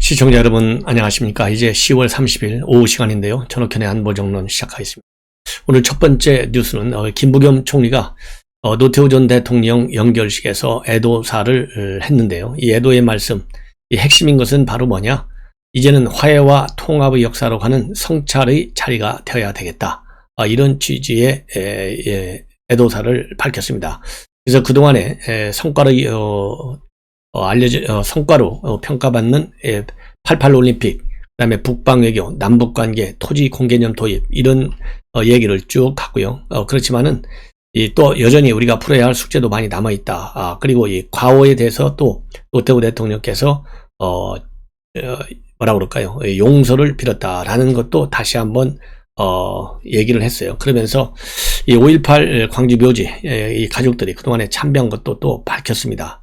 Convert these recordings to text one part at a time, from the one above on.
시청자 여러분 안녕하십니까. 이제 10월 30일 오후 시간인데요. 전옥현의 안보정론 시작하겠습니다. 오늘 첫 번째 뉴스는 김부겸 총리가 노태우 전 대통령 연결식에서 애도사를 했는데요. 이 애도의 말씀, 이 핵심인 것은 바로 뭐냐? 이제는 화해와 통합의 역사로 가는 성찰의 자리가 되어야 되겠다. 이런 취지의 애도사를 밝혔습니다. 그래서 그동안의 성과로 평가받는 88 올림픽, 그다음에 북방 외교, 남북 관계, 토지 공개념 도입 이런 얘기를 쭉 하고요. 그렇지만은 또 여전히 우리가 풀어야 할 숙제도 많이 남아 있다. 그리고 이 과오에 대해서 또 노태우 대통령께서 뭐라 그럴까요? 용서를 빌었다라는 것도 다시 한번 얘기를 했어요. 그러면서 이 5.18 광주 묘지 이 가족들이 그동안에 참배한 것도 또 밝혔습니다.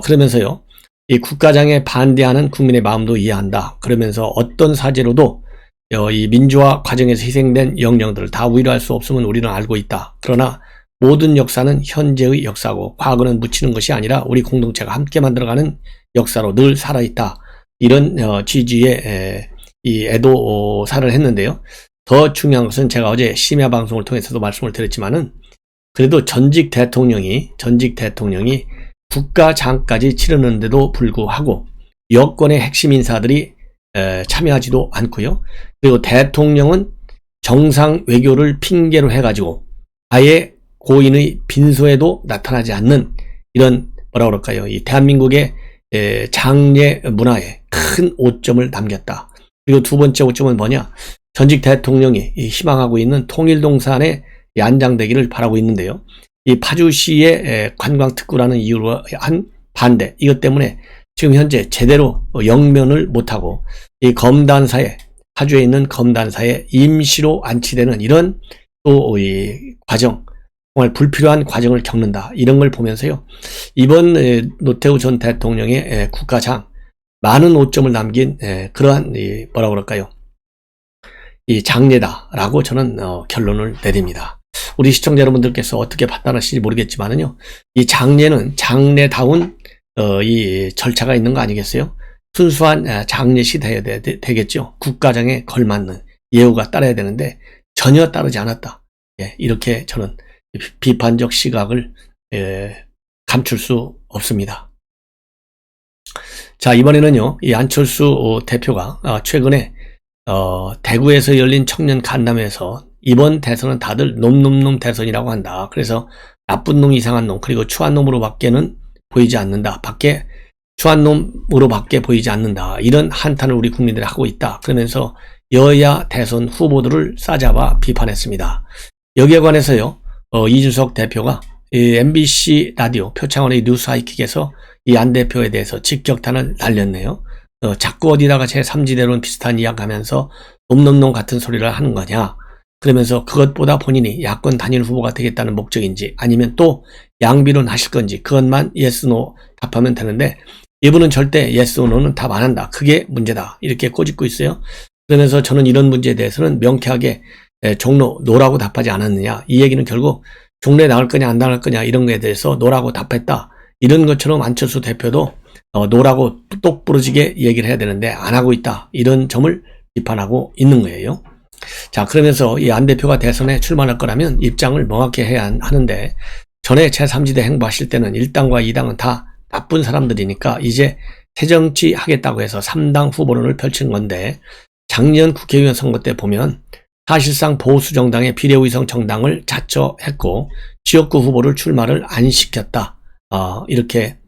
그러면서요, 이 국가장에 반대하는 국민의 마음도 이해한다. 그러면서 어떤 사제로도 이 민주화 과정에서 희생된 영령들을 다 위로할 수 없음은 우리는 알고 있다. 그러나 모든 역사는 현재의 역사고 과거는 묻히는 것이 아니라 우리 공동체가 함께 만들어가는 역사로 늘 살아있다. 이런 취지의 이 애도사를 했는데요. 더 중요한 것은 제가 어제 심야 방송을 통해서도 말씀을 드렸지만은 그래도 전직 대통령이 국가장까지 치르는데도 불구하고 여권의 핵심 인사들이 참여하지도 않고요. 그리고 대통령은 정상 외교를 핑계로 해가지고 아예 고인의 빈소에도 나타나지 않는 이런 뭐라 그럴까요? 이 대한민국의 장례 문화에 큰 오점을 남겼다. 그리고 두 번째 오점은 뭐냐? 전직 대통령이 희망하고 있는 통일동산의 안장되기를 바라고 있는데요. 이 파주시의 관광특구라는 이유로 한 반대, 이것 때문에 지금 현재 제대로 영면을 못하고 이 검단사에, 파주에 있는 검단사에 임시로 안치되는 이런 또 이 과정, 정말 불필요한 과정을 겪는다. 이런 걸 보면서요, 이번 노태우 전 대통령의 국가장 많은 오점을 남긴 그러한 뭐라 그럴까요? 이 장례다라고 저는 결론을 내립니다. 우리 시청자 여러분들께서 어떻게 판단하실지 모르겠지만은요, 이 장례는 장례다운 이 절차가 있는 거 아니겠어요? 순수한 장례시 되겠죠. 국가장에 걸맞는 예우가 따라야 되는데 전혀 따르지 않았다. 이렇게 저는 비판적 시각을 감출 수 없습니다. 자, 이번에는요, 이 안철수 대표가 최근에 대구에서 열린 청년 간담회에서 이번 대선은 다들 놈 대선이라고 한다. 그래서 나쁜 놈, 이상한 놈, 그리고 추한 놈으로 밖에는 보이지 않는다. 추한 놈으로 밖에 보이지 않는다. 이런 한탄을 우리 국민들이 하고 있다. 그러면서 여야 대선 후보들을 싸잡아 비판했습니다. 여기에 관해서요, 이준석 대표가 MBC 라디오 표창원의 뉴스 하이킥에서 이 안 대표에 대해서 직격탄을 날렸네요. 자꾸 어디다가 제3지대론 비슷한 이야기 하면서 놈 같은 소리를 하는 거냐. 그러면서 그것보다 본인이 야권 단일 후보가 되겠다는 목적인지 아니면 또 양비론 하실 건지 그것만 yes, no 답하면 되는데 이분은 절대 yes, no는 답 안 한다. 그게 문제다. 이렇게 꼬집고 있어요. 그러면서 저는 이런 문제에 대해서는 명쾌하게 종로 노라고 답하지 않았느냐. 이 얘기는 결국 종로에 나갈 거냐 안 나갈 거냐 이런 거에 대해서 노라고 답했다. 이런 것처럼 안철수 대표도 노라고 똑부러지게 얘기를 해야 되는데 안 하고 있다. 이런 점을 비판하고 있는 거예요. 자, 그러면서 이 안 대표가 대선에 출마할 거라면 입장을 명확히 해야 하는데 전에 제3지대 행보하실 때는 1당과 2당은 다 나쁜 사람들이니까 이제 새정치 하겠다고 해서 3당 후보론을 펼친 건데 작년 국회의원 선거 때 보면 사실상 보수정당의 비례의성 정당을 자처했고 지역구 후보를 출마를 안 시켰다. 이렇게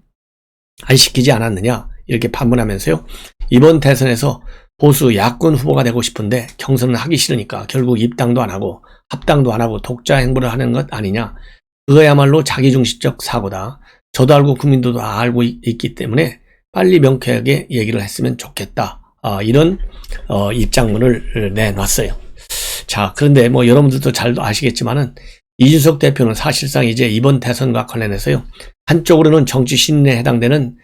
안 시키지 않았느냐 이렇게 반문하면서요. 이번 대선에서 보수 야권 후보가 되고 싶은데 경선을 하기 싫으니까 결국 입당도 안 하고 합당도 안 하고 독자 행보를 하는 것 아니냐. 그거야말로 자기중심적 사고다. 저도 알고 국민들도 다 알고 있기 때문에 빨리 명쾌하게 얘기를 했으면 좋겠다. 이런 입장문을 내놨어요. 자, 그런데 뭐 여러분들도 잘 아시겠지만은 이준석 대표는 사실상 이제 이번 대선과 관련해서요. 한쪽으로는 정치 신인에 해당되는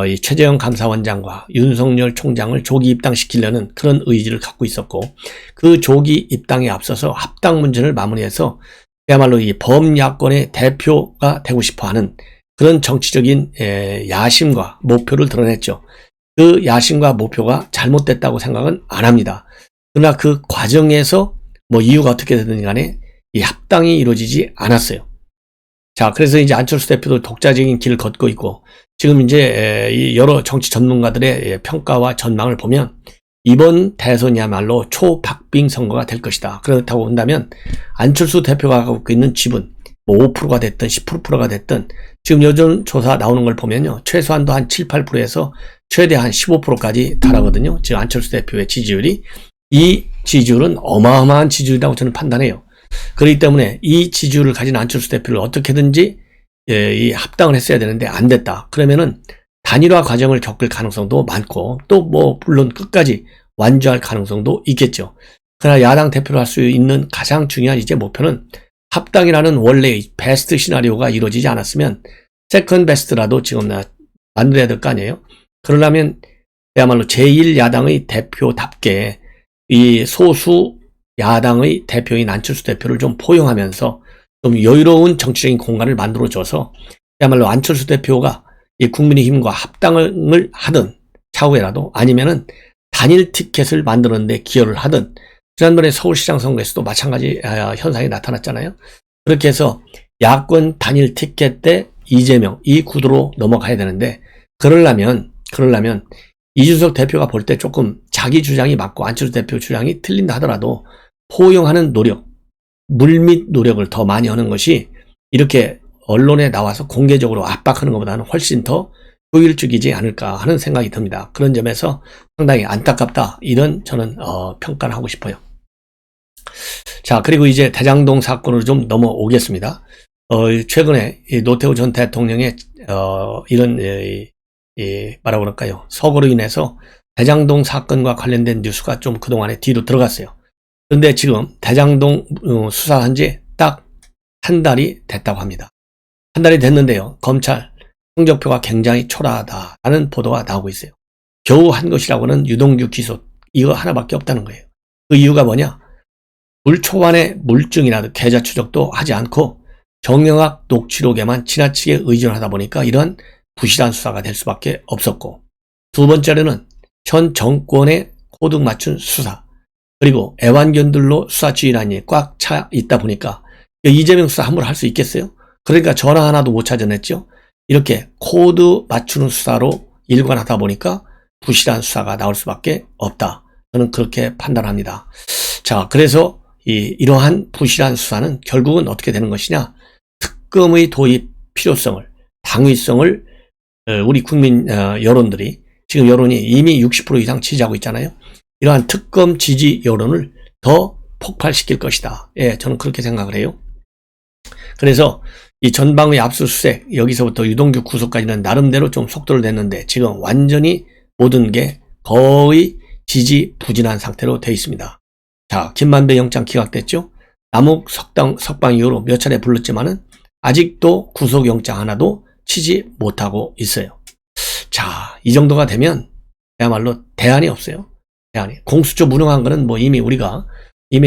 이 최재형 감사원장과 윤석열 총장을 조기 입당시키려는 그런 의지를 갖고 있었고 그 조기 입당에 앞서서 합당 문제를 마무리해서 그야말로 이 범야권의 대표가 되고 싶어하는 그런 정치적인 야심과 목표를 드러냈죠. 그 야심과 목표가 잘못됐다고 생각은 안 합니다. 그러나 그 과정에서 뭐 이유가 어떻게 되든 간에 이 합당이 이루어지지 않았어요. 자, 그래서 이제 안철수 대표도 독자적인 길을 걷고 있고, 지금 이제 이 여러 정치 전문가들의 평가와 전망을 보면 이번 대선이야말로 초박빙 선거가 될 것이다. 그렇다고 본다면 안철수 대표가 갖고 있는 지분 뭐 5%가 됐든 10%가 됐든 지금 요즘 조사 나오는 걸 보면요, 최소한도 한 7, 8%에서 최대 한 15%까지 달하거든요. 지금 안철수 대표의 지지율이. 이 지지율은 어마어마한 지지율이라고 저는 판단해요. 그렇기 때문에 이 지지율을 가진 안철수 대표를 어떻게든지 이 합당을 했어야 되는데 안 됐다. 그러면은 단일화 과정을 겪을 가능성도 많고, 또 뭐 물론 끝까지 완주할 가능성도 있겠죠. 그러나 야당 대표를 할 수 있는 가장 중요한 이제 목표는 합당이라는 원래의 베스트 시나리오가 이루어지지 않았으면 세컨 베스트라도 지금 만들어야 될 거 아니에요. 그러려면 그야말로 제1야당의 대표답게 이 소수 야당의 대표인 안철수 대표를 좀 포용하면서 좀 여유로운 정치적인 공간을 만들어줘서 그야말로 안철수 대표가 이 국민의힘과 합당을 하든 차후에라도, 아니면은 단일 티켓을 만드는데 기여를 하든, 지난번에 서울시장 선거에서도 마찬가지 현상이 나타났잖아요. 그렇게 해서 야권 단일 티켓 대 이재명, 이 구도로 넘어가야 되는데, 그러려면 이준석 대표가 볼 때 조금 자기 주장이 맞고 안철수 대표 주장이 틀린다 하더라도 포용하는 노력, 물밑 노력을 더 많이 하는 것이 이렇게 언론에 나와서 공개적으로 압박하는 것보다는 훨씬 더 효율적이지 않을까 하는 생각이 듭니다. 그런 점에서 상당히 안타깝다, 이런 저는 평가를 하고 싶어요. 자, 그리고 이제 대장동 사건으로 좀 넘어오겠습니다. 최근에 이 노태우 전 대통령의 이런 뭐라고 그럴까요, 서거로 인해서 대장동 사건과 관련된 뉴스가 좀 그동안에 뒤로 들어갔어요. 그런데 지금 대장동 수사한 지 딱 한 달이 됐다고 합니다. 한 달이 됐는데요, 검찰 성적표가 굉장히 초라하다라는 보도가 나오고 있어요. 겨우 한 것이라고는 유동규 기소, 이거 하나밖에 없다는 거예요. 그 이유가 뭐냐? 물 초반의 물증이나 계좌 추적도 하지 않고 정영학 녹취록에만 지나치게 의존하다 보니까 이런 부실한 수사가 될 수밖에 없었고, 두 번째로는 현 정권의 코드 맞춘 수사, 그리고 애완견들로 수사 지휘란이 꽉 차 있다 보니까 이재명 수사 함부로 할 수 있겠어요? 그러니까 전화 하나도 못 찾아냈죠. 이렇게 코드 맞추는 수사로 일관하다 보니까 부실한 수사가 나올 수밖에 없다. 저는 그렇게 판단합니다. 자, 그래서 이러한 부실한 수사는 결국은 어떻게 되는 것이냐? 특검의 도입 필요성을, 당위성을 우리 국민 여론들이, 지금 여론이 이미 60% 이상 지지하고 있잖아요. 이러한 특검 지지 여론을 더 폭발시킬 것이다. 예, 저는 그렇게 생각을 해요. 그래서 이 전방의 압수수색, 여기서부터 유동규 구속까지는 나름대로 좀 속도를 냈는데 지금 완전히 모든 게 거의 지지부진한 상태로 되어 있습니다. 자, 김만배 영장 기각됐죠? 남욱 석방 이후로 몇 차례 불렀지만은 아직도 구속영장 하나도 치지 못하고 있어요. 자, 이 정도가 되면 그야말로 대안이 없어요. 대안이. 공수처 무능한 거는 뭐 이미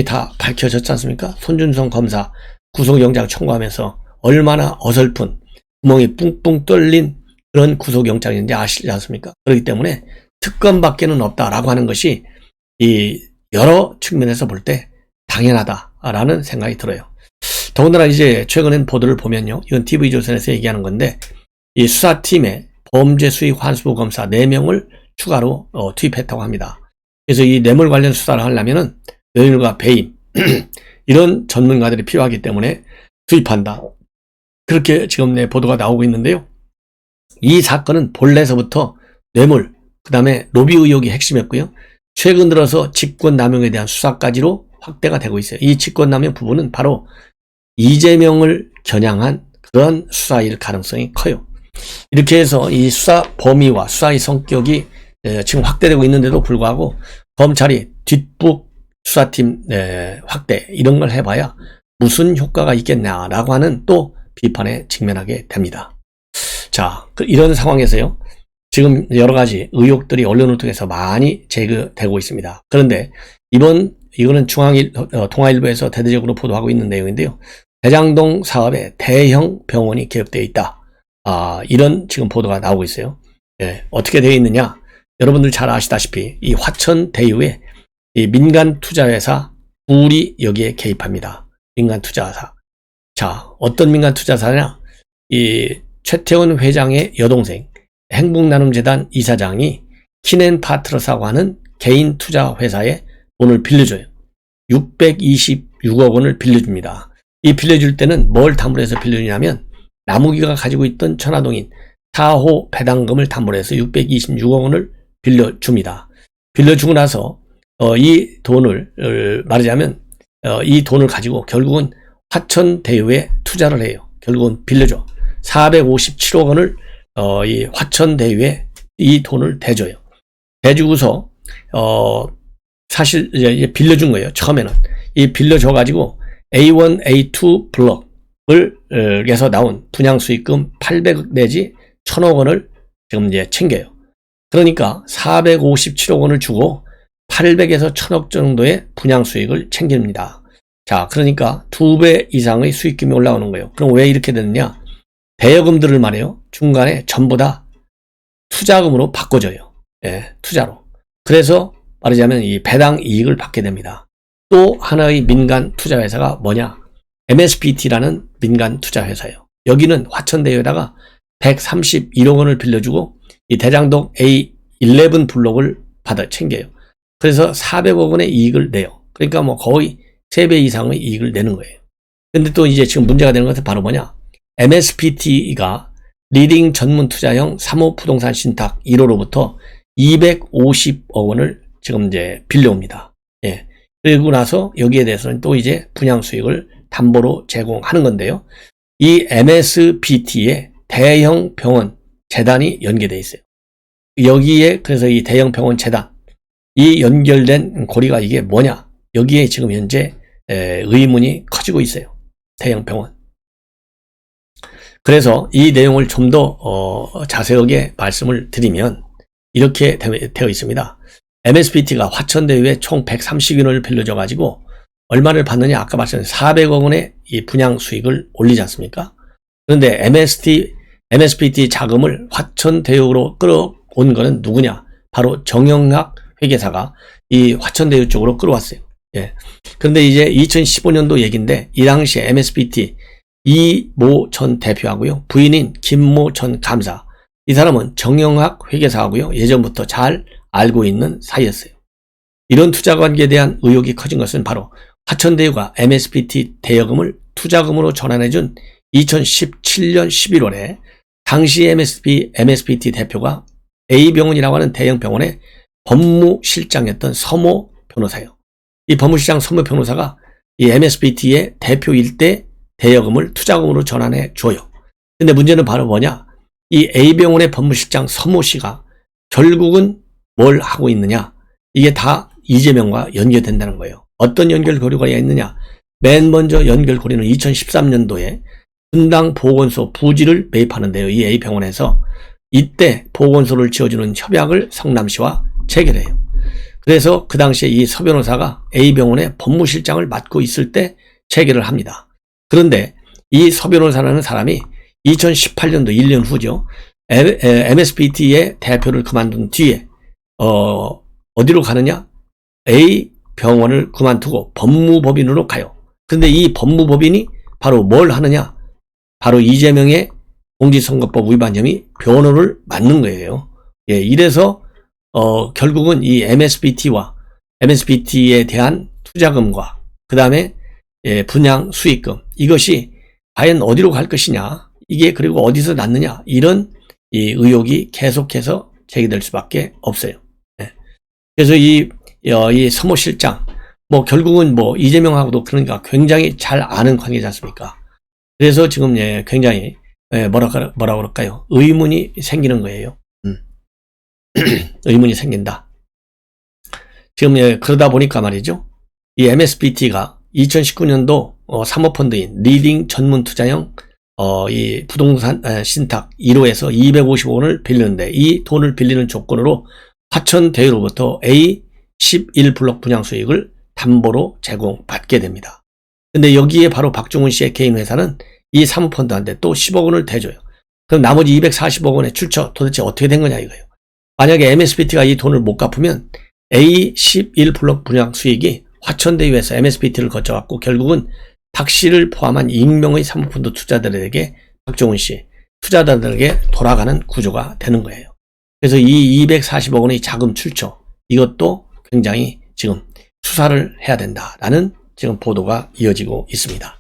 다 밝혀졌지 않습니까? 손준성 검사 구속영장 청구하면서 얼마나 어설픈, 구멍이 뿡뿡 뚫린 그런 구속영장인지 아시지 않습니까? 그렇기 때문에 특검밖에는 없다라고 하는 것이 이 여러 측면에서 볼 때 당연하다라는 생각이 들어요. 더군다나 이제 최근엔 보도를 보면요, 이건 TV조선에서 얘기하는 건데, 이 수사팀에 범죄 수익 환수부 검사 4명을 추가로 투입했다고 합니다. 그래서 이 뇌물 관련 수사를 하려면은 뇌물과 배임 이런 전문가들이 필요하기 때문에 투입한다. 그렇게 지금 보도가 나오고 있는데요. 이 사건은 본래서부터 뇌물, 그 다음에 로비 의혹이 핵심이었고요. 최근 들어서 직권남용에 대한 수사까지로 확대가 되고 있어요. 이 직권남용 부분은 바로 이재명을 겨냥한 그런 수사일 가능성이 커요. 이렇게 해서 이 수사 범위와 수사의 성격이 지금 확대되고 있는데도 불구하고 검찰이 뒷북 수사팀 확대 이런 걸 해봐야 무슨 효과가 있겠냐라고 하는 또 비판에 직면하게 됩니다. 자, 이런 상황에서요, 지금 여러 가지 의혹들이 언론을 통해서 많이 제기되고 있습니다. 그런데 이거는 동아일보에서 대대적으로 보도하고 있는 내용인데요. 대장동 사업에 대형 병원이 개업되어 있다. 이런 지금 보도가 나오고 있어요. 어떻게 되어 있느냐? 여러분들 잘 아시다시피 이 화천대유의 이 민간 투자회사 불이 여기에 개입합니다. 민간 투자사. 자, 어떤 민간 투자사냐? 이 최태원 회장의 여동생 행복나눔재단 이사장이 키넨파트너스라고 하는 개인 투자 회사에 돈을 빌려줘요. 626억 원을 빌려줍니다. 이 빌려줄 때는 뭘 담보로 해서 빌려주냐면 나무기가 가지고 있던 천화동인 4호 배당금을 담보로 해서 626억 원을 빌려줍니다. 빌려주고 나서 이 돈을 말하자면 이 돈을 가지고 결국은 화천대유에 투자를 해요. 결국은 빌려줘. 457억 원을 이 화천대유에 이 돈을 대줘요. 대주고서 사실 이제 빌려준 거예요. 처음에는 이 빌려줘 가지고 A1, A2 블럭을 에서 나온 분양 수익금 800억 내지 1000억 원을 지금 이제 챙겨요. 그러니까 457억 원을 주고 800에서 1000억 정도의 분양 수익을 챙깁니다. 자, 그러니까 2배 이상의 수익금이 올라오는 거예요. 그럼 왜 이렇게 되느냐? 대여금들을 말해요. 중간에 전부 다 투자금으로 바꿔줘요. 예, 투자로. 그래서 말하자면 이 배당 이익을 받게 됩니다. 또 하나의 민간 투자회사가 뭐냐? MSPT라는 민간 투자회사예요. 여기는 화천대유에다가 131억 원을 빌려주고 이 대장동 A11 블록을 챙겨요. 그래서 400억 원의 이익을 내요. 그러니까 뭐 거의 3배 이상의 이익을 내는 거예요. 근데 또 이제 지금 문제가 되는 것은 바로 뭐냐? MSPT가 리딩 전문 투자형 3호 부동산 신탁 1호로부터 250억 원을 지금 이제 빌려옵니다. 예. 그리고 나서 여기에 대해서는 또 이제 분양 수익을 담보로 제공하는 건데요. 이 MSPT에 대형 병원 재단이 연계되어 있어요. 여기에 그래서 이 대형 병원 재단 이 연결된 고리가 이게 뭐냐? 여기에 지금 현재 의문이 커지고 있어요. 대형 병원. 그래서 이 내용을 좀 더 자세하게 말씀을 드리면 이렇게 되어 있습니다. MSPT가 화천대유에 총 130인을 빌려줘 가지고 얼마를 받느냐? 아까 말씀드린 400억 원의 이 분양 수익을 올리지 않습니까? 그런데 MSPT 자금을 화천대유로 끌어온 거는 누구냐? 바로 정영학 회계사가 이 화천대유 쪽으로 끌어왔어요. 예. 그런데 이제 2015년도 얘기인데 이 당시에 MSPT 이모 전 대표하고요. 부인인 김모 전 감사. 이 사람은 정영학 회계사하고요. 예전부터 잘 알고 있는 사이였어요. 이런 투자 관계에 대한 의혹이 커진 것은 바로 화천대유가 MSPT 대여금을 투자금으로 전환해준 2017년 11월에 당시 MSPT 대표가 A병원이라고 하는 대형 병원의 법무실장이었던 서모 변호사예요. 이 법무실장 서모 변호사가 이 MSPT의 대표 일대 대여금을 투자금으로 전환해 줘요. 근데 문제는 바로 뭐냐? 이 A병원의 법무실장 서모 씨가 결국은 뭘 하고 있느냐? 이게 다 이재명과 연결된다는 거예요. 어떤 연결고리가 있느냐? 맨 먼저 연결고리는 2013년도에 분당 보건소 부지를 매입하는데요. 이 A병원에서 이때 보건소를 지어주는 협약을 성남시와 체결해요. 그래서 그 당시에 이 서 변호사가 A병원의 법무실장을 맡고 있을 때 체결을 합니다. 그런데 이 서 변호사라는 사람이 2018년도 1년 후죠. MSPT의 대표를 그만둔 뒤에 어디로 가느냐? A병원을 그만두고 법무법인으로 가요. 그런데 이 법무법인이 바로 뭘 하느냐? 바로 이재명의 공직선거법 위반 혐의 변호를 맡는 거예요. 예, 이래서 결국은 이 MSPT와 MSPT에 대한 투자금과 그 다음에 분양 수익금 이것이 과연 어디로 갈 것이냐? 이게 그리고 어디서 났느냐? 이런 이 의혹이 계속해서 제기될 수밖에 없어요. 네. 그래서 이 서모 실장 뭐 결국은 뭐 이재명하고도 그러니까 굉장히 잘 아는 관계지 않습니까? 그래서 지금 굉장히 뭐라 그럴까요? 의문이 생기는 거예요. 의문이 생긴다. 지금 그러다 보니까 말이죠. 이 MSPT가 2019년도 사모펀드인 리딩 전문 투자형 이 부동산 신탁 1호에서 250억 원을 빌리는데 이 돈을 빌리는 조건으로 화천대유로부터 A11 블록 분양 수익을 담보로 제공받게 됩니다. 근데 여기에 바로 박종훈 씨의 개인 회사는 이 사모펀드한테 또 10억 원을 대줘요. 그럼 나머지 240억 원의 출처 도대체 어떻게 된 거냐 이거예요. 만약에 MSBT가 이 돈을 못 갚으면 A11 블록 분양 수익이 화천대유에서 MSBT를 거쳐갖고 결국은 박 씨를 포함한 익명의 사모펀드 투자자들에게, 박종훈 씨 투자자들에게 돌아가는 구조가 되는 거예요. 그래서 이 240억 원의 자금 출처, 이것도 굉장히 지금 수사를 해야 된다라는 지금 보도가 이어지고 있습니다.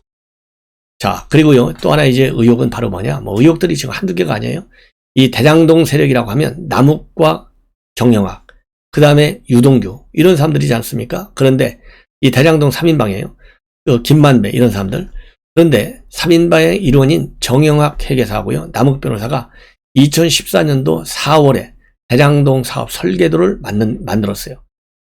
자, 그리고요, 또 하나 이제 의혹은 바로 뭐냐, 의혹들이 지금 한두 개가 아니에요. 이 대장동 세력이라고 하면 남욱과 정영학, 그 다음에 유동규, 이런 사람들이지 않습니까? 그런데 이 대장동 3인방이에요. 김만배, 이런 사람들. 그런데 3인방의 일원인 정영학 회계사하고요, 남욱 변호사가 2014년도 4월에 대장동 사업 설계도를 만들었어요.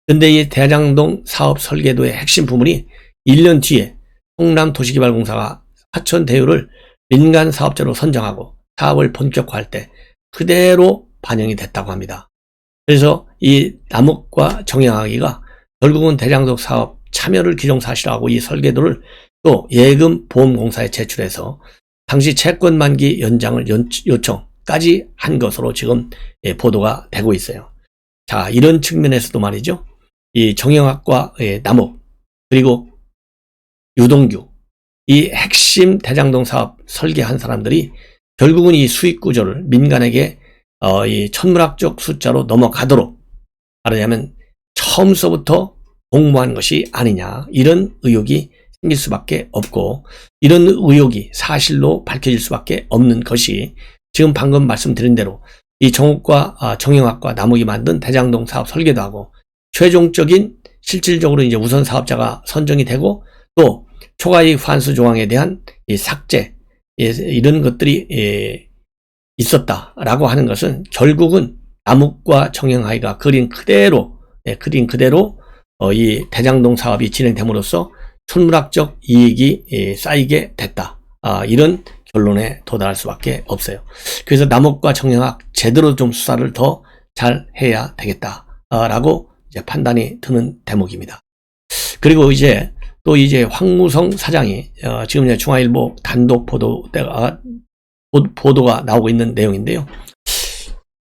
그런데 이 대장동 사업 설계도의 핵심 부분이 1년 뒤에 성남도시개발공사가 화천대유를 민간 사업자로 선정하고 사업을 본격화할 때 그대로 반영이 됐다고 합니다. 그래서 이 남욱과 정영학이가 결국은 대장동 사업 참여를 기정사실화하고 이 설계도를 또 예금보험공사에 제출해서 당시 채권 만기 연장을 요청까지 한 것으로 지금 보도가 되고 있어요. 자, 이런 측면에서도 말이죠, 이 정영학과 남욱 그리고 유동규, 이 핵심 대장동 사업 설계한 사람들이 결국은 이 수익 구조를 민간에게 이 천문학적 숫자로 넘어가도록, 말하자면 처음서부터 공모한 것이 아니냐, 이런 의혹이 생길 수밖에 없고, 이런 의혹이 사실로 밝혀질 수밖에 없는 것이 지금 방금 말씀드린 대로 이 정욱과 정영학과 남욱이 만든 대장동 사업 설계도 하고, 최종적인 실질적으로 이제 우선 사업자가 선정이 되고, 또 초과이익 환수 조항에 대한 이 삭제, 이런 것들이 있었다라고 하는 것은 결국은 남욱과 정영학이가 그린 그대로 이 대장동 사업이 진행됨으로써 천문학적 이익이 쌓이게 됐다, 이런 결론에 도달할 수밖에 없어요. 그래서 남욱과 정영학 제대로 좀 수사를 더 잘 해야 되겠다라고 이제 판단이 드는 대목입니다. 그리고 이제 또 이제 황무성 사장이 지금 이제 중앙일보 단독 보도가 나오고 있는 내용인데요.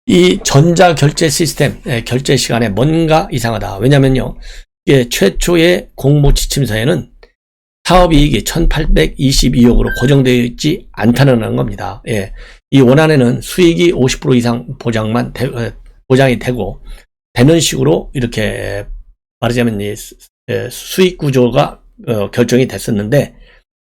이 전자결제 시스템 결제 시간에 뭔가 이상하다. 왜냐면요, 최초의 공모 지침서에는 사업이익이 1822억으로 고정되어 있지 않다는 겁니다. 이 원안에는 수익이 50% 이상 보장이 되는 식으로 이렇게 말하자면 수익 구조가 결정이 됐었는데,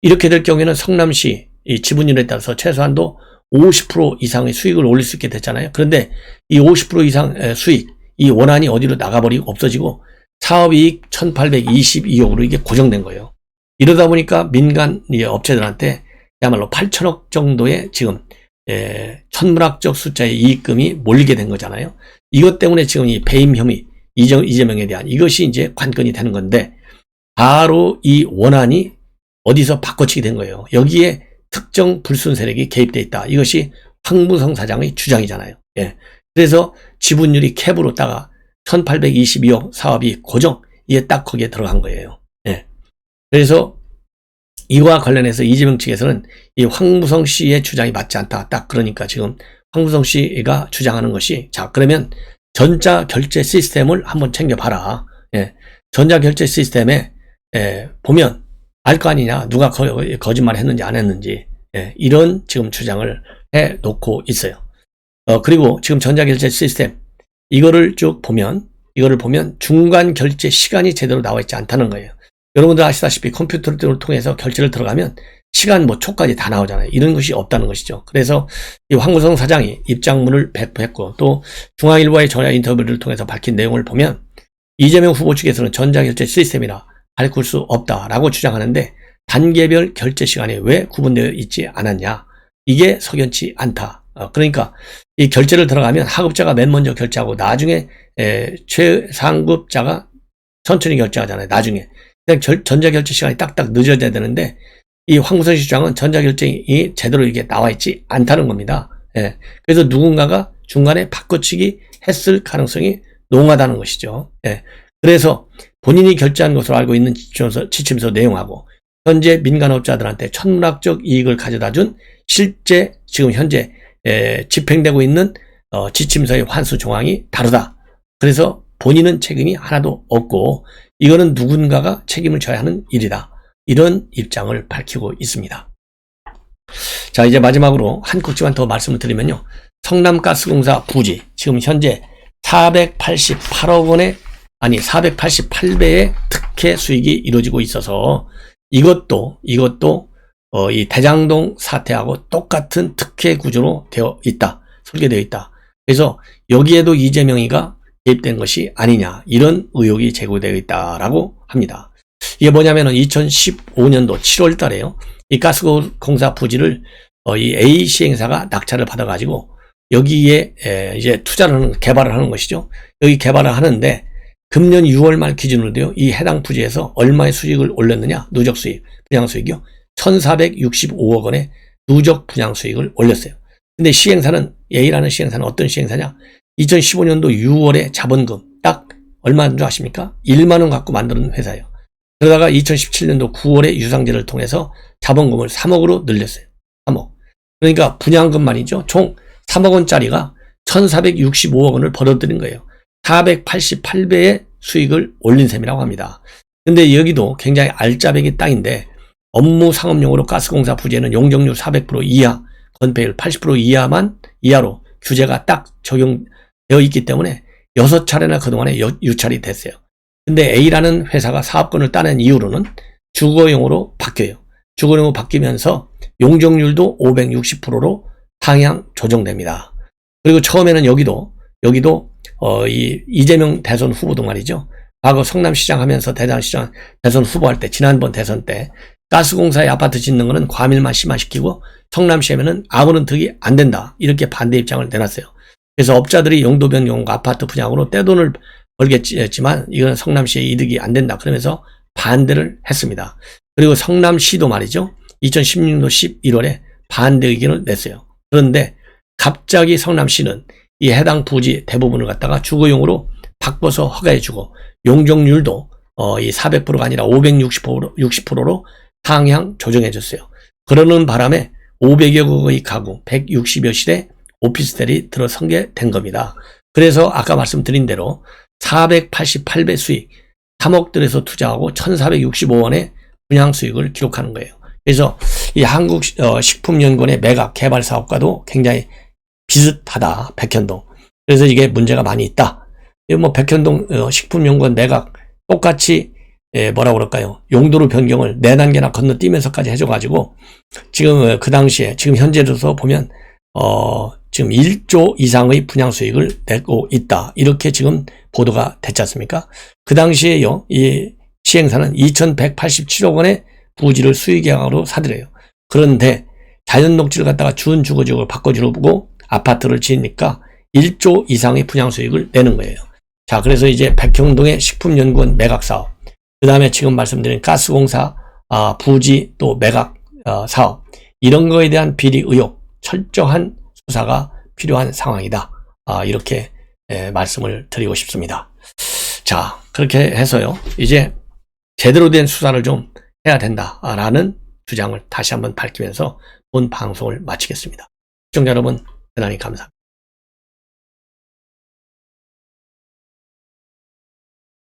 이렇게 될 경우에는 성남시 이 지분율에 따라서 최소한도 50% 이상의 수익을 올릴 수 있게 됐잖아요. 그런데 이 50% 이상 수익, 이 원안이 어디로 나가버리고 없어지고 사업이익 1822억으로 이게 고정된 거예요. 이러다 보니까 민간 업체들한테 그야말로 8천억 정도의 지금 천문학적 숫자의 이익금이 몰리게 된 거잖아요. 이것 때문에 지금 이 배임 혐의, 이재명에 대한 이것이 이제 관건이 되는 건데, 바로 이 원안이 어디서 바꿔치기 된 거예요. 여기에 특정 불순 세력이 개입되어 있다. 이것이 황무성 사장의 주장이잖아요. 그래서 지분율이 캡으로 따가 1822억 사업이 고정, 이게 딱 거기에 들어간 거예요. 그래서 이와 관련해서 이재명 측에서는 이 황무성 씨의 주장이 맞지 않다. 딱 그러니까 지금 황무성 씨가 주장하는 것이, 자, 그러면 전자결제 시스템을 한번 챙겨봐라. 전자결제 시스템에 보면 알 거 아니냐, 누가 거짓말 했는지 안 했는지, 이런 지금 주장을 해 놓고 있어요. 그리고 지금 전자결제 시스템 이거를 보면 중간 결제 시간이 제대로 나와 있지 않다는 거예요. 여러분들 아시다시피 컴퓨터를 통해서 결제를 들어가면 시간 초까지 다 나오잖아요. 이런 것이 없다는 것이죠. 그래서 이 황무성 사장이 입장문을 배포했고, 또 중앙일보의 전화 인터뷰를 통해서 밝힌 내용을 보면 이재명 후보 측에서는 전자결제 시스템이라 바꿀 수 없다라고 주장하는데, 단계별 결제 시간이 왜 구분되어 있지 않았냐, 이게 석연치 않다. 그러니까 이 결제를 들어가면 하급자가 맨 먼저 결제하고 나중에 최상급자가 천천히 결제하잖아요. 나중에 전자결제 시간이 딱딱 늦어져야 되는데, 이 황무성 주장은 전자결제이 제대로 이게 나와 있지 않다는 겁니다. 그래서 누군가가 중간에 바꿔치기 했을 가능성이 농하다는 것이죠. 그래서 본인이 결제한 것으로 알고 있는 지침서 내용하고 현재 민간업자들한테 천문학적 이익을 가져다 준 실제 지금 현재 집행되고 있는 지침서의 환수 조항이 다르다. 그래서 본인은 책임이 하나도 없고 이거는 누군가가 책임을 져야 하는 일이다. 이런 입장을 밝히고 있습니다. 자, 이제 마지막으로 한 꼭지만 더 말씀을 드리면요. 성남가스공사 부지 지금 현재 488억 원의 488배의 특혜 수익이 이루어지고 있어서 이것도 이 대장동 사태하고 똑같은 특혜 구조로 되어 있다. 설계되어 있다. 그래서 여기에도 이재명이가 개입된 것이 아니냐 이런 의혹이 제기되어 있다라고 합니다. 이게 뭐냐면은 2015년도 7월 달에요. 이 가스공사 부지를 이 A 시행사가 낙찰을 받아가지고 여기에 이제 투자를 하는, 개발을 하는 것이죠. 여기 개발을 하는데 금년 6월 말 기준으로도요. 이 해당 부지에서 얼마의 수익을 올렸느냐? 누적 수익, 분양 수익이요. 1,465억 원의 누적 분양 수익을 올렸어요. 근데 시행사는 A라는 시행사는 어떤 시행사냐? 2015년도 6월에 자본금 딱 얼마인 줄 아십니까? 1만 원 갖고 만드는 회사예요. 그러다가 2017년도 9월에 유상제를 통해서 자본금을 3억으로 늘렸어요. 3억. 그러니까 분양금 말이죠. 총 3억 원짜리가 1,465억 원을 벌어들인 거예요. 488배의 수익을 올린 셈이라고 합니다. 근데 여기도 굉장히 알짜배기 땅인데 업무 상업용으로 가스공사 부지에는 용적률 400% 이하, 건폐율 80% 이하로 규제가 딱 적용되어 있기 때문에 6차례나 그동안에 유찰이 됐어요. 근데 A라는 회사가 사업권을 따낸 이후로는 주거용으로 바뀌어요. 주거용으로 바뀌면서 용적률도 560%로 상향 조정됩니다. 그리고 처음에는 여기도 이 이재명 대선 후보도 말이죠. 과거 성남시장 하면서 대선 후보할 때 지난번 대선 때 가스공사에 아파트 짓는 거는 과밀만 심화시키고 성남시에는 아무런 득이 안 된다. 이렇게 반대 입장을 내놨어요. 그래서 업자들이 용도 변경과 아파트 분양으로 떼돈을 벌겠지만 이건 성남시의 이득이 안 된다. 그러면서 반대를 했습니다. 그리고 성남시도 말이죠. 2016년도 11월에 반대 의견을 냈어요. 그런데 갑자기 성남시는 이 해당 부지 대부분을 갖다가 주거용으로 바꿔서 허가해주고 용적률도 이 400%가 아니라 560%로 상향 조정해줬어요. 그러는 바람에 500여개의 가구, 160여 실의 오피스텔이 들어서게 된 겁니다. 그래서 아까 말씀드린 대로 488배 수익, 3억 들여서 투자하고 1,465원의 분양 수익을 기록하는 거예요. 그래서 이 한국식품연구원의 매각 개발 사업과도 굉장히 비슷하다. 백현동. 그래서 이게 문제가 많이 있다. 뭐 백현동 식품연구원 매각 똑같이 뭐라고 그럴까요? 용도로 변경을 4단계나 건너뛰면서까지 해줘가지고 지금 그 당시에 지금 현재로서 보면 지금 1조 이상의 분양 수익을 내고 있다. 이렇게 지금 보도가 됐지 않습니까? 그 당시에요. 이 시행사는 2,187억 원의 부지를 수익계약으로 사들여요. 그런데 자연녹지를 갖다가 준주거지역을 바꿔주고 아파트를 지으니까 1조 이상의 분양 수익을 내는 거예요. 자, 그래서 이제 백현동의 식품연구원 매각 사업, 그 다음에 지금 말씀드린 가스공사 부지 또 매각 사업, 이런 거에 대한 비리 의혹 철저한 수사가 필요한 상황이다. 이렇게 말씀을 드리고 싶습니다. 자, 그렇게 해서요. 이제 제대로 된 수사를 좀 해야 된다라는 주장을 다시 한번 밝히면서 본 방송을 마치겠습니다. 시청자 여러분, 대단히 감사합니다.